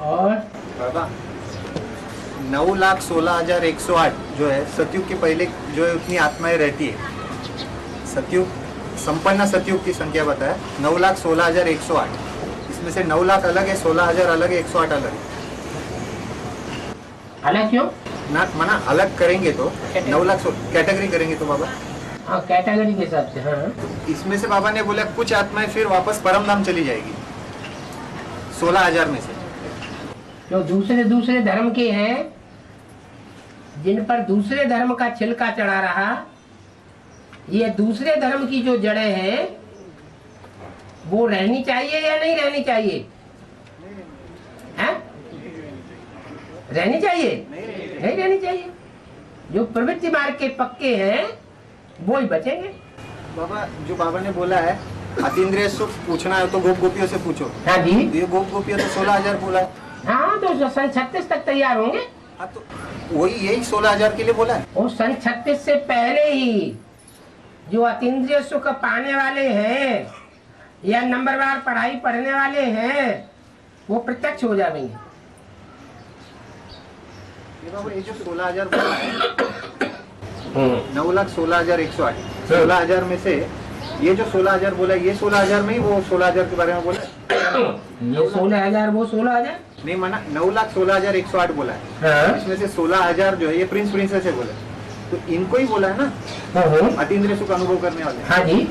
और बाबा 9,16,108 जो है सतयुग के पहले जो है उतनी आत्माएं रहती है। सतयुग संपन्न सतयुग की संख्या बताया 9,16,108। इसमें से 9 लाख अलग है, 16,000 अलग है, 108 अलग है। अलग क्यों? ना माना अलग करेंगे तो 9 लाख कैटेगरी करेंगे तो बाबा। हाँ, कैटेगरी के हिसाब से। हाँ, इसमें से बाबा ने बोला कुछ आत्माएं फिर वापस परम धाम चली जाएगी 16,000 में से। जो दूसरे धर्म के हैं, जिन पर दूसरे धर्म का छिलका चढ़ा रहा, ये दूसरे धर्म की जो जड़ें हैं वो रहनी चाहिए या नहीं रहनी चाहिए? हैं? रहनी चाहिए? नहीं रहनी चाहिए। जो प्रवृत्ति मार्ग के पक्के हैं वो ही बचेंगे। बाबा जो बाबा ने बोला है अतीन्द्रिय सुख पूछना है तो गोप गोपियों से पूछो। हाँ जी। ये गोप गोपियों तो 16,000 बोला है। हाँ, तो सन 36 तक तैयार होंगे। हाँ तो वही यही 16,000 के लिए बोला है। और सन 36 से पहले ही जो अतीन्द्रिय सुख पाने वाले हैं या नंबरवार पढ़ाई पढ़ने वाले हैं वो प्रत्यक्ष हो जाएंगे। ये जो 16,000 बोला है 9,16,108, 16,000 में से ये जो 16,000 बोला है, ये 16,000 में ही वो 16,000 के बारे में बोला है। ये 16,000 वो 16,000 नहीं माना 9,16,108 बोला है। हाँ? इसमें से 16,000 जो है ये प्रिंस प्रिंसेस है बोला है। तो इनको ही बोला है ना अतीन्द्रिय सुख अनुभव करने वाले। हाँ जी।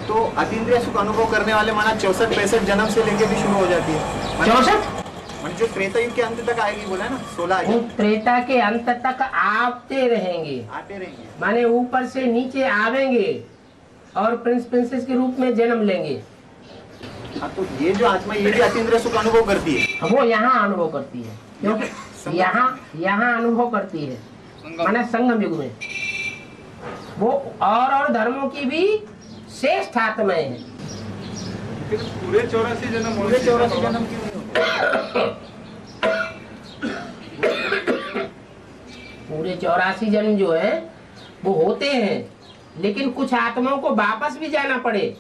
तो अतीन्द्रिय सुख अनुभव करने वाले माना 64-65 जन्म से लेके भी शुरू हो जाती है। 64 जो त्रेता युग के अंत तक आएगी बोला है ना 16,000। त्रेता के अंत तक आते रहेंगे माने ऊपर से नीचे आवेंगे और प्रिंस प्रिंसेस के रूप में जन्म लेंगे। हाँ तो ये जो आत्मा ये भी अतीन्द्रिय सुख अनुभव करती है। वो यहाँ अनुभव करती है, क्योंकि यहाँ अनुभव करती है माने संगम युग में। वो और धर्मों की भी श्रेष्ठ आत्माएं हैं। पूरे 84 जन्म क्यों? पूरे 84 जन्म जो है वो होते हैं, लेकिन कुछ आत्माओं को वापस भी जाना पड़े।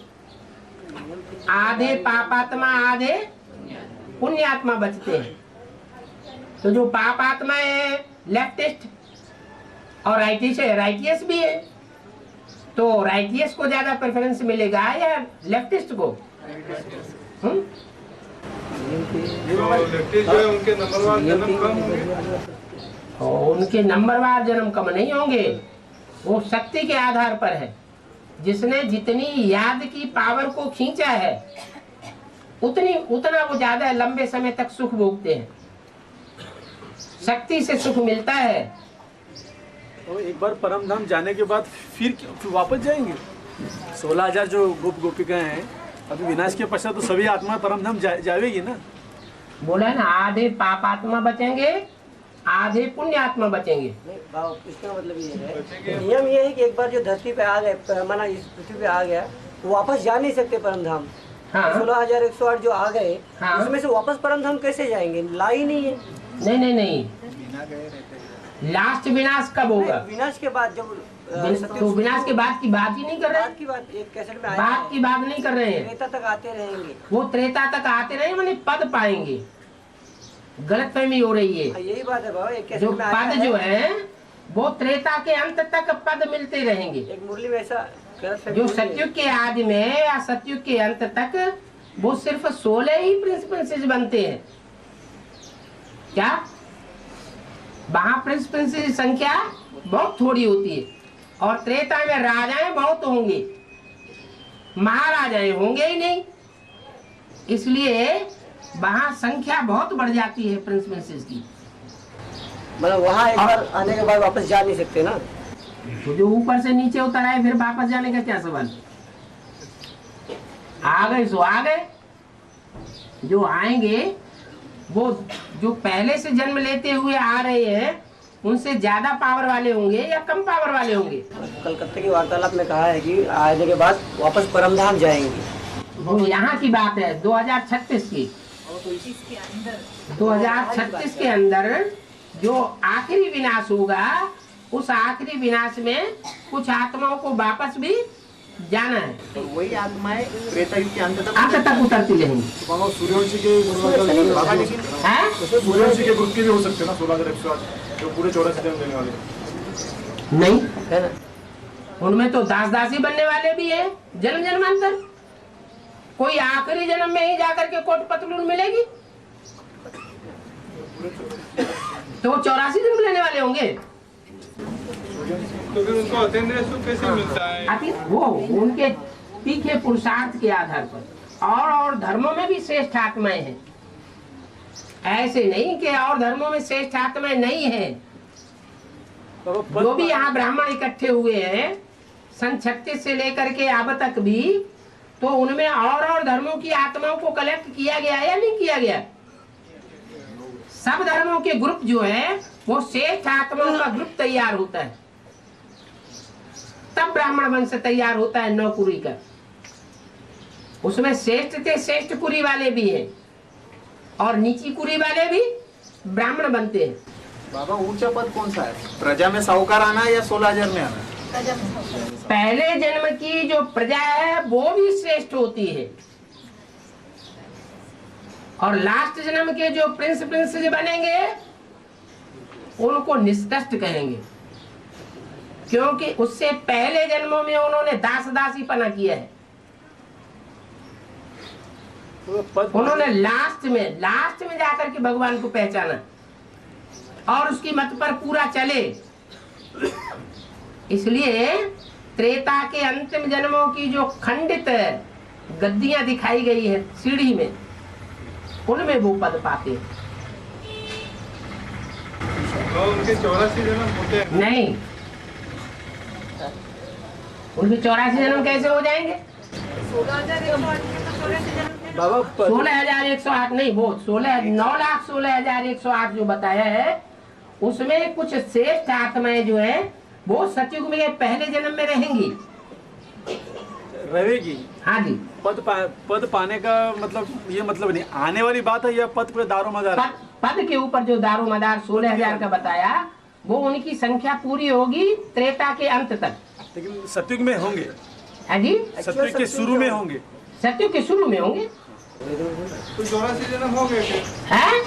आधे पापात्मा आधे पुण्यात्मा बचते हैं। तो जो पापात्मा है लेफ्टिस्ट और राइटियस भी है, तो राइटियस को ज्यादा प्रेफरेंस मिलेगा या लेफ्टिस्ट को? उनके नंबरवार जन्म कम होंगे। और उनके नंबरवार जन्म कम नहीं होंगे, वो शक्ति के आधार पर है। जिसने जितनी याद की पावर को खींचा है उतना वो ज्यादा लंबे समय तक सुख भोगते हैं। शक्ति से सुख मिलता है। तो एक बार परम धाम जाने के बाद फिर वापस जाएंगे। 16,000 जो गोप गोपिकाएं हैं, अभी विनाश के पश्चात तो सभी आत्मा परम धाम जाएगी ना। बोला है ना, आधे पापात्मा बचेंगे आधे पुण्यात्मा बचेंगे। इसका मतलब ये है, नियम ये है कि एक बार जो धरती पे आ गए, माना इस पृथ्वी पे आ गया, वो वापस जा नहीं सकते परम धाम। हाँ। 16,108 जो आ गए, हाँ। उसमें से वापस परम धाम कैसे जाएंगे? ला ही नहीं है। नहीं, लास्ट विनाश कब होगा? विनाश के बाद जब तो विनाश के बाद की बात ही नहीं कर रहे। बात की बात एक कैसेट में आया बात की बात नहीं कर रहे हैं। त्रेता तक आते रहेंगे। वो त्रेता तक आते रहे माने पद पाएंगे। गलतफहमी हो रही है। यही बात है बाबा, एक कैसेट जो में आया पद जो है वो त्रेता के अंत तक पद मिलते रहेंगे। एक मुरली में ऐसा जो सतयुग के आदि में या सतयुग के अंत तक वो सिर्फ 16 ही प्रिंस प्रिंसेस बनते हैं। क्या वहां प्रिंस प्रिंसेस की संख्या बहुत थोड़ी होती है, और त्रेता में राजाएं बहुत होंगे, महाराजाएं होंगे ही नहीं, इसलिए वहां संख्या बहुत बढ़ जाती है प्रिंस प्रिंसेस की। मतलब वहाँ एक बार आने के बाद वापस जा नहीं सकते ना। तो जो ऊपर से नीचे उतर आए फिर वापस जाने का क्या सवाल? आ गए सो आ गए। जो आएंगे वो जो पहले से जन्म लेते हुए आ रहे हैं उनसे ज्यादा पावर वाले होंगे या कम पावर वाले होंगे? कलकत्ते की वार्तालाप में कहा है कि आने के बाद वापस परमधाम जाएंगे। वो यहाँ की बात है 2036 की। 2036 के अंदर जो आखिरी विनाश होगा, उस आखिरी विनाश में कुछ आत्माओं को वापस भी जाना है, तो वही आत्माएं त्रेता युग के अंत अंत तक उतरती रहेंगी। बाबा सूर्यवंशी के बाबा लेकिन हैं? सूर्यवंशी के ग्रुप के भी हो सकते हैं ना 16,108 जो पूरे 84 जन्म लेने वाले। नहीं, उनमें तो दास दासी बनने वाले भी है जन्म जन्मांतर। कोई आखिरी जन्म में ही जाकर के कोट पतलून मिलेगी, तो वो 84 जन्म लेने वाले होंगे। तो फिर उनको अतीन्द्रिय सुख कैसे मिलता है? वो उनके तीखे पुरुषार्थ के आधार पर। और धर्मों में भी श्रेष्ठ आत्माएं हैं, ऐसे नहीं कि और धर्मों में श्रेष्ठ आत्माएं नहीं है। जो भी यहाँ ब्राह्मण इकट्ठे हुए हैं सन 36 से लेकर के अब तक भी, तो उनमें और धर्मों की आत्माओं को कलेक्ट किया गया है या नहीं किया गया? सब धर्मों के ग्रुप जो है वो श्रेष्ठ आत्माओं का ग्रुप तैयार होता है, तब ब्राह्मण वंश तैयार होता है 9 कुरी का। उसमें श्रेष्ठ से श्रेष्ठ कुरी वाले भी हैं और नीची कुरी वाले भी ब्राह्मण बनते हैं। बाबा ऊंचा पद कौन सा है? प्रजा में साहूकार आना या 16,000 में आना? पहले जन्म की जो प्रजा है वो भी श्रेष्ठ होती है, और लास्ट जन्म के जो प्रिंस प्रिंसेस बनेंगे उनको निष्कष्ट कहेंगे, क्योंकि उससे पहले जन्मों में उन्होंने दास दासी पना किया है। उन्होंने लास्ट में जाकर के भगवान को पहचाना और उसकी मत पर पूरा चले। इसलिए त्रेता के अंतिम जन्मों की जो खंडित गद्दियां दिखाई गई है सीढ़ी में, उनमें वो पद पाते हैं। तो उनके 84 जन्म होते हैं? नहीं, उनके 84 जन्म कैसे हो जाएंगे? 16,108 नहीं, वो 9,16,108 जो बताया है उसमें कुछ श्रेष्ठ आत्माएं जो है वो सतयुग में पहले जन्म में रहेंगी। रहेगी? हाँ जी। पद पाने का मतलब ये मतलब नहीं, आने वाली बात है, या पद पे दारोमदार? पद के ऊपर जो दारोमदार 16,000 का बताया वो उनकी संख्या पूरी होगी त्रेता के अंत तक। लेकिन सतयुग में होंगे? हाँ जी, सतयुग के शुरू में होंगे? सतयुग के शुरू में होंगे। तो 84 जन्म हो गए फिर? हैं?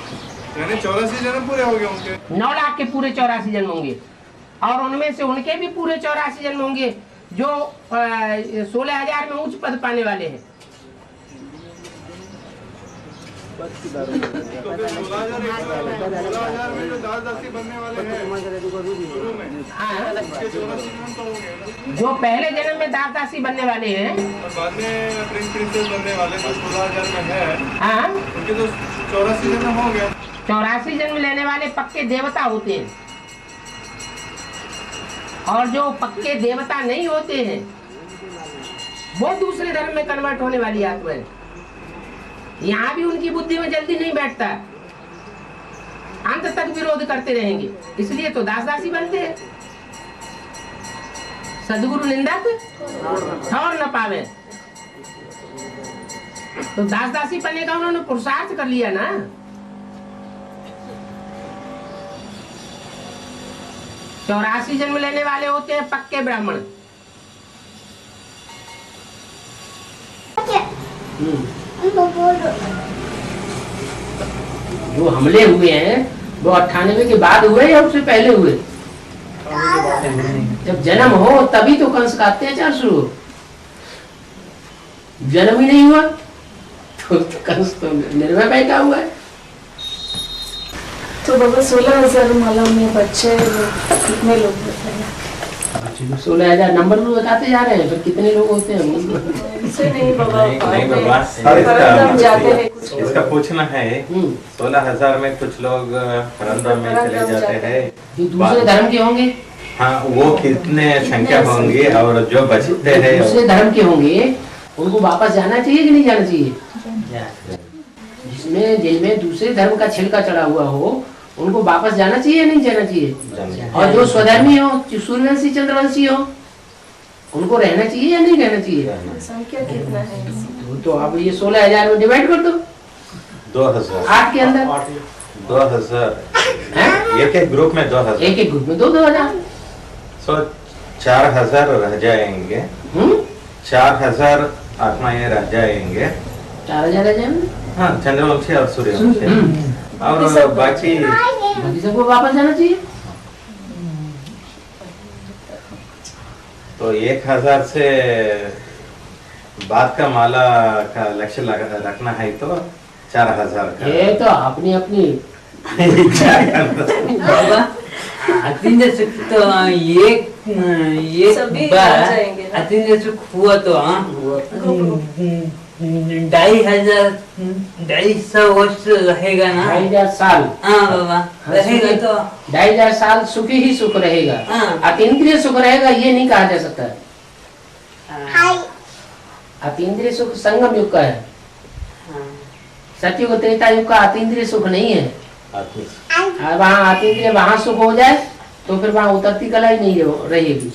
यानी 84 जन्म पूरे हो गए उनके? 9 लाख के पूरे 84 जन्म होंगे, और उनमें से उनके भी पूरे 84 जन्म होंगे जो 16,000 में उच्च पद पाने वाले हैं। तो फिर 16,000 में जो दास दासी बनने वाले हैं शुरू में, हाँ, उनके 84 जन्म तो हो गए। जो पहले जन्म में दास दासी बनने वाले हैं और बाद में प्रिंस प्रिंसेस बनने वाले जो 16,000 में है, हाँ, उनके तो 84 जन्म हो गया। 84 जन्म लेने वाले पक्के देवता होते हैं, और जो पक्के देवता नहीं होते हैं वो दूसरे धर्म में कन्वर्ट होने वाली आत्मा है। यहाँ भी उनकी बुद्धि में जल्दी नहीं बैठता, अंत तक विरोध करते रहेंगे, इसलिए तो दास दासी बनते हैं। सदगुरु निंदक ठौर न पावे, तो दास दासी बनने का उन्होंने पुरुषार्थ कर लिया ना। चौरासी जन्म लेने वाले होते हैं पक्के ब्राह्मण। जो हमले हुए हैं वो 98 के बाद हुए या उससे पहले हुए? जब जन्म हो तभी तो कंस का अत्याचार शुरू हो। जन्म ही नहीं हुआ तो कंस तो निर्भय बैठा हुआ है। तो बाबा 16,000 माला में बच्चे कितने लोग होते हैं? 16,000 नंबर भी बताते जा रहे हैं, फिर कितने लोग होते हैं? इससे नहीं बाबा, नहीं बाबा, परमधाम जाते हैं कुछ लोग। इसका पूछना है 16,000 में कुछ लोग परमधाम में चले जाते हैं, जो दूसरे धर्म के होंगे, हाँ वो कितने संख्या होंगे, और जो बचते हैं दूसरे धर्म के होंगे उनको वापस जाना चाहिए कि नहीं जाना चाहिए? जिनमें दूसरे धर्म का छिलका चढ़ा हुआ हो उनको वापस जाना चाहिए या नहीं जाना चाहिए? और जो स्वधर्मी हो, सूर्यवंशी चंद्रवंशी हो, उनको रहना चाहिए या नहीं रहना चाहिए? संख्या कितना है? तो अब ये 16,000 में डिवाइड कर दो 2,000 8 के अंदर 2,000 एक ग्रुप में 2,000, एक ग्रुप में 2,000, सो 4,000 रह जाएंगे। 4000 आत्माएं रह जाएंगे। 4000 रह जाएंगे। हाँ, चंद्रवंशी और सूर्यवंशी और बाकी सबको वापस जाना चाहिए। तो 1000 से बाद का माला का लक्ष्य रखना है तो 4000 का। ये तो अपनी अपनी बाबा अतिंद्रिय सुख तो ये सभी बार आ जाएंगे ना। अतिंद्रिय सुख हुआ तो 2,500 वर्ष रहेगा ना। 2500 साल। हाँ बाबा रहेगा तो 2500 साल सुखी ही सुख रहेगा। हाँ। अतीन्द्रिय सुख रहेगा ये नहीं कहा जा सकता। अतीन्द्रिय सुख संगम युग का है। सतयुग त्रेता युग का अतीन्द्रिय सुख नहीं है। वहाँ अतीन्द्रिय वहाँ सुख हो जाए तो फिर वहाँ उतरती कला ही नहीं रहेगी।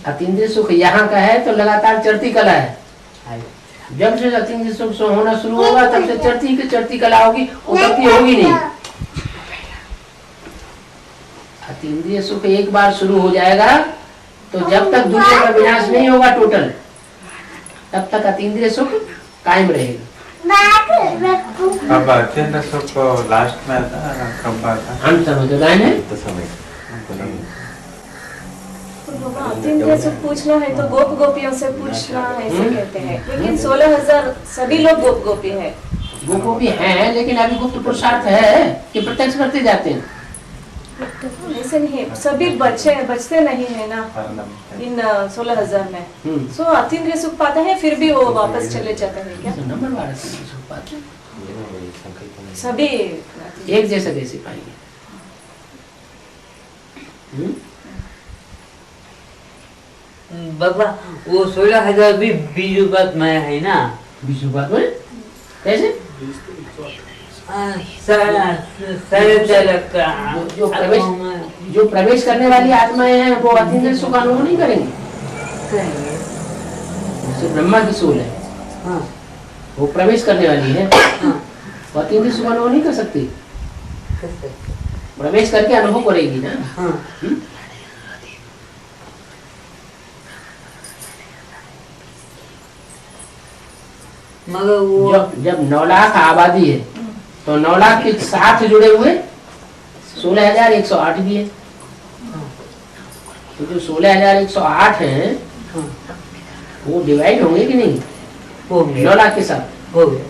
अतीन्द्रिय सुख यहाँ का है तो लगातार चढ़ती कला है। जब से अतीन्द्रिय सुख होना शुरू होगा तब से चढ़ती कला होगी, उतरती होगी नहीं। अतीन्द्रिय सुख एक बार शुरू हो जाएगा तो जब तक दुनिया का विनाश नहीं होगा टोटल, तब तक अतीन्द्रिय सुख कायम रहेगा। अब अत्यंत सुख लास्ट में आता कब आता? अंत में जो गायन है तो समय अतीन्द्रिय सुख पूछना है तो गोप गोपियों से पूछना ऐसे कहते हैं, लेकिन 16,000 सभी लोग गोप गोपी है। वो गोपी है लेकिन अभी गुप्त पुरुषार्थ है कि प्रत्यक्ष करते जाते हैं। ऐसे नहीं, सभी बचते नहीं है ना इन 16,000 में। सो अतीन्द्रिय सुख पाते हैं फिर भी वो वापस चले जाते हैं क्या? नंबर 12 सुख पाते हैं। सभी एक जैसे कैसे पाएंगे? बाबा वो 16,000 भी बीजुबात में है ना। बीजुबात में कैसे? जो प्रवेश करने वाली आत्माएं हैं वो अतीन्द्रिय सुख अनुभव नहीं करेंगे। जैसे ब्रह्मा की सोल है, वो प्रवेश करने वाली है, वो अतीन्द्रिय सुख अनुभव नहीं कर सकती। प्रवेश करके अनुभव करेगी ना। मगर वो जब 9 लाख आबादी है तो 9 लाख के साथ जुड़े हुए 16,108 भी है। तो जो 16,108 है वो डिवाइड होंगे कि नहीं? 9 लाख के साथ हो गया।